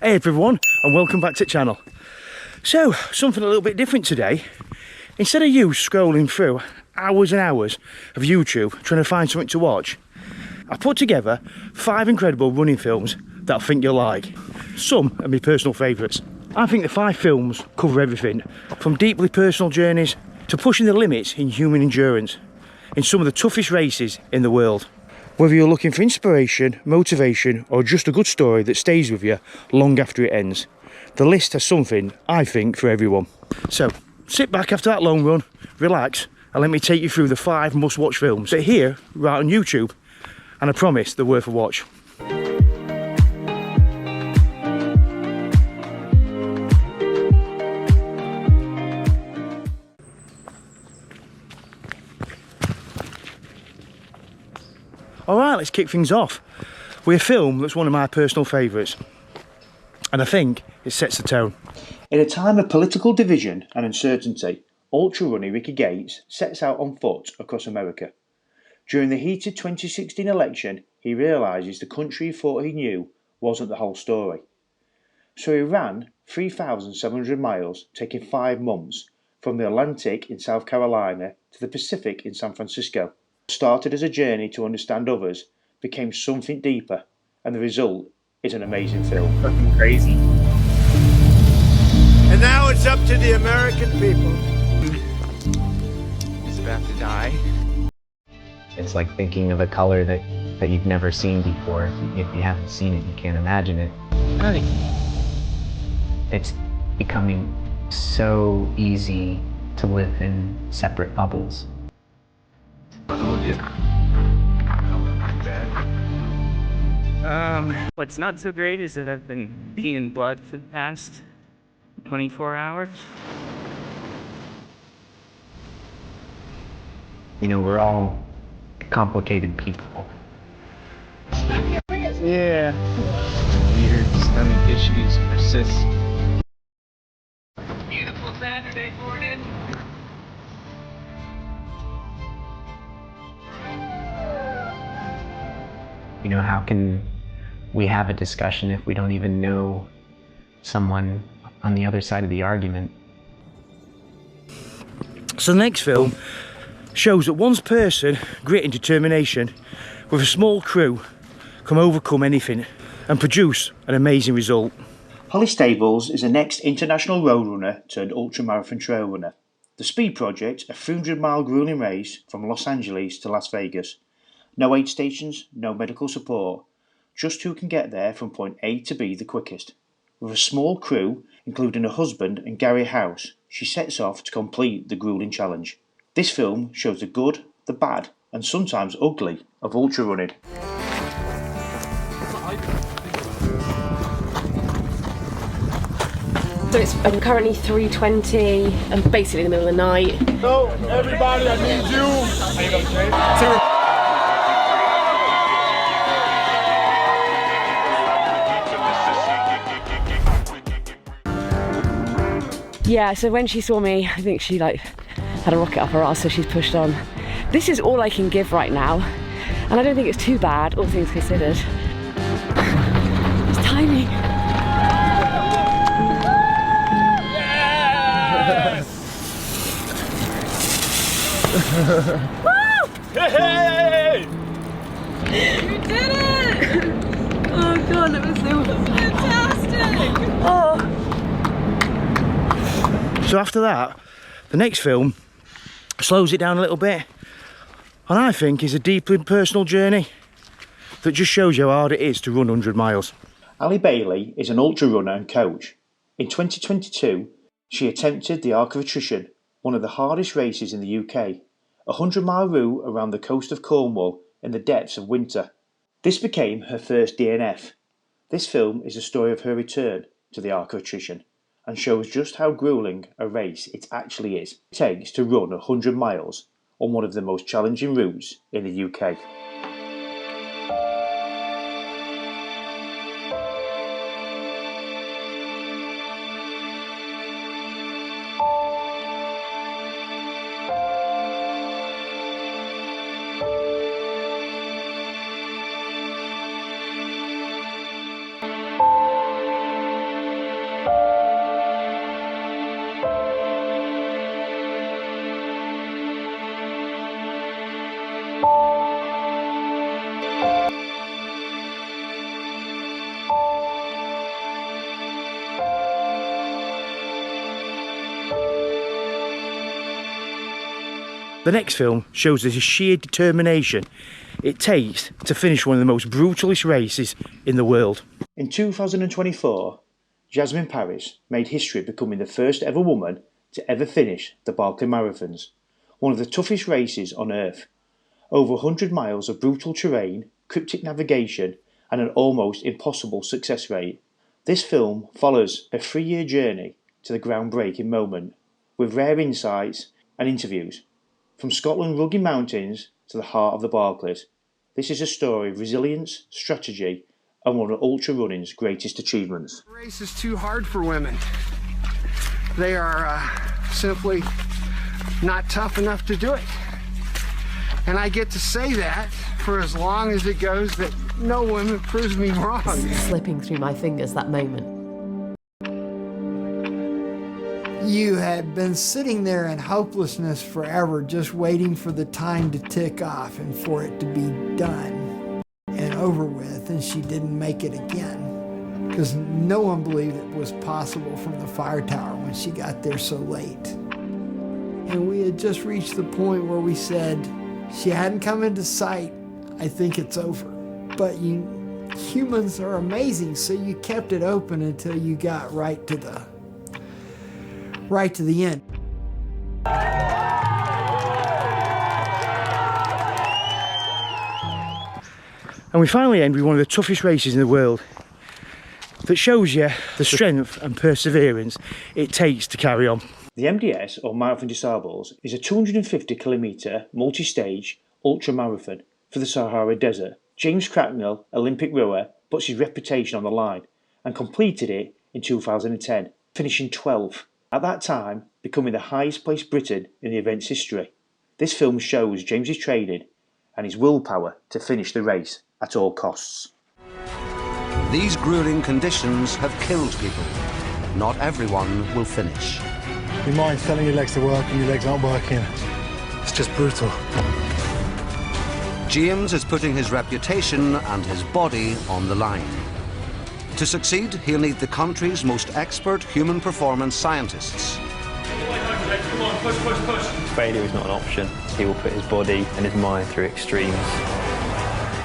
Hey everyone, and welcome back to the channel. So, something a little bit different today. Instead of you scrolling through hours and hours of YouTube trying to find something to watch, I put together 5 incredible running films that I think you'll like. Some are my personal favourites. I think the 5 films cover everything, from deeply personal journeys to pushing the limits in human endurance in some of the toughest races in the world. Whether you're looking for inspiration, motivation, or just a good story that stays with you long after it ends, the list has something, I think, for everyone. So, sit back after that long run, relax, and let me take you through the 5 must-watch films that are here, right on YouTube, and I promise they're worth a watch. Alright, let's kick things off with a film that's one of my personal favourites, and I think it sets the tone. In a time of political division and uncertainty, ultra runner Ricky Gates sets out on foot across America. During the heated 2016 election, he realises the country he thought he knew wasn't the whole story. So he ran 3,700 miles, taking 5 months, from the Atlantic in South Carolina to the Pacific in San Francisco. Started as a journey to understand others, became something deeper, and the result is an amazing film. Fucking crazy. And now it's up to the American people. He's about to die. It's like thinking of a color that you've never seen before. If you haven't seen it, you can't imagine it. Right. It's becoming so easy to live in separate bubbles. What's not so great is that I've been peeing blood for the past 24 hours. You know, we're all complicated people. Yeah. Weird stomach issues persist. Beautiful Saturday morning. You know, how can we have a discussion if we don't even know someone on the other side of the argument? So the next film shows that one person, grit and determination, with a small crew, can overcome anything and produce an amazing result. Holly Stables is the next international road runner turned ultramarathon trail runner. The Speed Project, a 300-mile grueling race from Los Angeles to Las Vegas. No aid stations, no medical support, just who can get there from point A to B the quickest. With a small crew, including her husband and Gary House, she sets off to complete the grueling challenge. This film shows the good, the bad, and sometimes ugly of ultra running. So it's currently 3:20 and basically in the middle of the night. So, everybody, I need you. Yeah, so when she saw me, I think she had a rocket up her arse, so she's pushed on. This is all I can give right now, and I don't think it's too bad, all things considered. It's tiny. Hey! You did it! Oh god, it was so fantastic! Oh. So after that, the next film slows it down a little bit, and I think is a deeply personal journey that just shows you how hard it is to run 100 miles. Allie Bailey is an ultra runner and coach. In 2022, she attempted the Arc of Attrition, one of the hardest races in the UK, a 100-mile route around the coast of Cornwall in the depths of winter. This became her first DNF. This film is a story of her return to the Arc of Attrition and shows just how grueling a race it actually is. It takes to run 100 miles on one of the most challenging routes in the UK. The next film shows the sheer determination it takes to finish one of the most brutalist races in the world. In 2024, Jasmine made history becoming the first ever woman to ever finish the Barkley Marathons, one of the toughest races on earth. Over 100 miles of brutal terrain, cryptic navigation and an almost impossible success rate. This film follows a 3-year journey to the groundbreaking moment, with rare insights and interviews. From Scotland's rugged mountains to the heart of the Barkleys, this is a story of resilience, strategy and one of ultra running's greatest achievements. The race is too hard for women. They are simply not tough enough to do it. And I get to say that for as long as it goes that no woman proves me wrong. Slipping through my fingers that moment. You had been sitting there in hopelessness forever, just waiting for the time to tick off and for it to be done and over with, and she didn't make it again. Because no one believed it was possible from the fire tower when she got there so late. And we had just reached the point where we said, she hadn't come into sight, I think it's over. But humans are amazing, so you kept it open until you got right to the end. And we finally end with one of the toughest races in the world that shows you the strength and perseverance it takes to carry on. The MDS, or Marathon des Sables, is a 250km multi-stage ultra marathon for the Sahara Desert. James Cracknell, Olympic rower, puts his reputation on the line and completed it in 2010, finishing 12th. At that time, becoming the highest placed Briton in the event's history. This film shows James's training and his willpower to finish the race at all costs. These grueling conditions have killed people. Not everyone will finish. You mind telling your legs to work and your legs aren't working. It's just brutal. James is putting his reputation and his body on the line. To succeed, he'll need the country's most expert human performance scientists. Come on, push, push, push. Failure is not an option. He will put his body and his mind through extremes.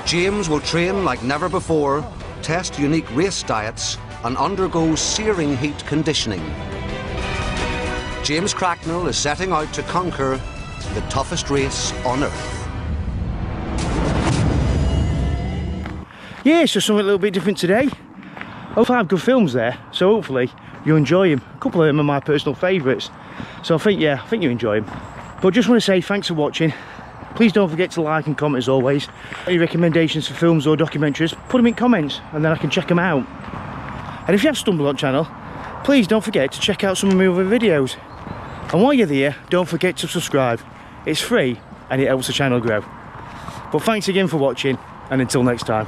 James will train like never before, test unique race diets, and undergo searing heat conditioning. James Cracknell is setting out to conquer the toughest race on earth. Yeah, so something a little bit different today. 5 good films there, so hopefully you enjoy them. A couple of them are my personal favourites, so I think you enjoy them. But just want to say thanks for watching. Please don't forget to like and comment as always. Any recommendations for films or documentaries, put them in comments and then I can check them out. And if you have stumbled on the channel, please don't forget to check out some of my other videos. And while you're there, don't forget to subscribe. It's free and it helps the channel grow. But thanks again for watching, and until next time.